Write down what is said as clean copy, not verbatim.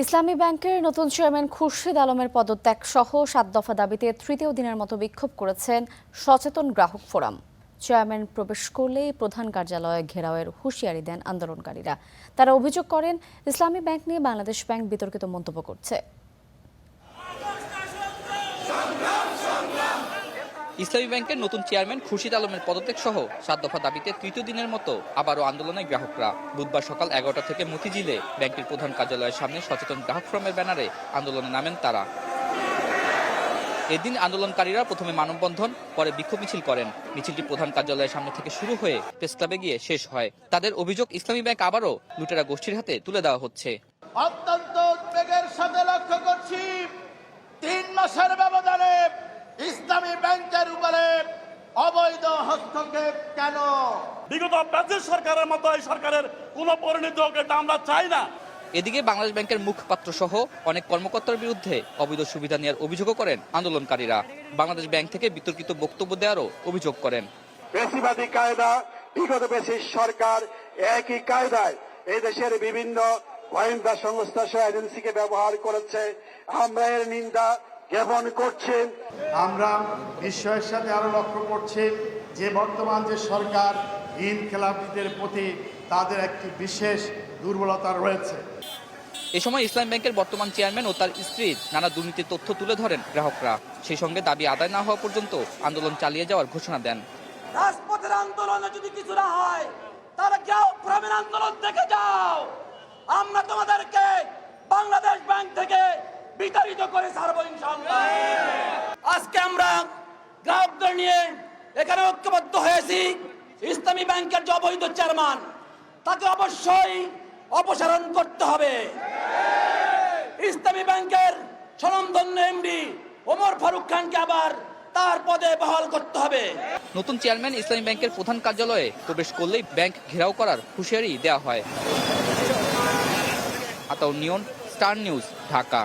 ইসলামী ব্যাংকের নতুন চেয়ারম্যান খুরশিদ আলমের পদত্যাগ সহ 7 দফা দাবিতে তৃতীয় দিনের মতো বিক্ষোভ করেছেন সচেতন গ্রাহক ফোরাম। চেয়ারম্যান প্রবেশ করলেই প্রধান কার্যালয়ে ঘেরাওয়ের হুঁশিয়ারি দেন আন্দোলনকারীরা। তারা অভিযোগ করেন, ইসলামী ব্যাংক নিয়ে বাংলাদেশ ব্যাংক বিতর্কিত মন্তব্য করছে। ইসলামী ব্যাংকের নতুন চেয়ারম্যান খুরশিদ আলমের পদত্যাগ সহ 7 দফা দাবিতে তৃতীয় দিনের মতো আবারও আন্দোলনে গ্রাহকরা। বুধবার সকাল 11টা থেকে মতিঝিলে ব্যাংকের প্রধান কার্যালয়ের সামনে সচেতন গ্রাহক ফোরামের ব্যানারে আন্দোলনে নামেন তারা। এদিন আন্দোলনকারীরা প্রথমে মানববন্ধন, পরে বিক্ষোভ মিছিল করেন। মিছিলটি প্রধান কার্যালয়ের সামনে থেকে শুরু হয়ে প্রেস ক্লাবে গিয়ে শেষ হয়। তাদের অভিযোগ, ইসলামী ব্যাংক আবারও লুটেরা গোষ্ঠীর হাতে তুলে দেওয়া হচ্ছে। অত্যন্ত উদ্বেগের সাথে লক্ষ্য করছি, 3 মাসের ব্যবধানে ইসলামী ব্যাংকের উপরে অবৈধ হস্তক্ষেপ কেন? বিগত ব্রাজিল সরকারের মতো এই সরকারের কোন পরিণতি হোক, এটা আমরা চাই না। এদিকে বাংলাদেশ ব্যাংকের মুখপাত্র সহ অনেক কর্মকর্তার বিরুদ্ধে অবৈধ সুবিধা নেওয়ার অভিযোগও করেন আন্দোলনকারীরা। বাংলাদেশ ব্যাংক থেকে বিতর্কিত বক্তব্য দেওয়ারও অভিযোগ করেন। বেশিবাদী কায়দা, বিগত বেশি সরকার একই কায়দায় এই দেশের বিভিন্ন গোয়েন্দা সংস্থা সহ এজেন্সিকে ব্যবহার করেছে। আমরা এর নিন্দা জ্ঞাপন করছি। আমরা বিস্ময়ের সাথে আরো লক্ষ্য করছি যে বর্তমান যে সরকার ইনকিলাবীদের প্রতি তাদের একটি বিশেষ দুর্বলতা রয়েছে। এ সময় ইসলামী ব্যাংকের বর্তমান চেয়ারম্যান ও তার স্ত্রীর নানা দুর্নীতির তথ্য তুলে ধরেন গ্রাহকরা। সেই সঙ্গে দাবি আদায় না হওয়া পর্যন্ত আন্দোলন চালিয়ে যাওয়ার ঘোষণা দেন। রাজপথের আন্দোলনে যদি কিছু না হয়, তাহলে যাও ফোরামের আন্দোলন থেকে যাও। আমরা তোমাদেরকে বাংলাদেশ ব্যাংক থেকে বিতাড়িত করে ছাড়বো ইনশাআল্লাহ। আজকে আমরা গ্রাহকদের নিয়ে এখানে ঐক্যবদ্ধ হয়েছি। ইসলামী ব্যাংকের যে অবৈধ চেয়ারম্যান, তাকে অবশ্যই অপসারণ করতে হবে। ইসলামী ব্যাংকের স্বনামধন্য এমডি ওমর ফারুক খানকে আবার তার পদে বহাল করতে হবে। নতুন চেয়ারম্যান ইসলামী ব্যাংকের প্রধান কার্যালয়ে প্রবেশ করলেই ব্যাংক ঘেরাও করার হুঁশিয়ারি দেওয়া হয়। আতাউর নিয়ন, স্টার নিউজ, ঢাকা।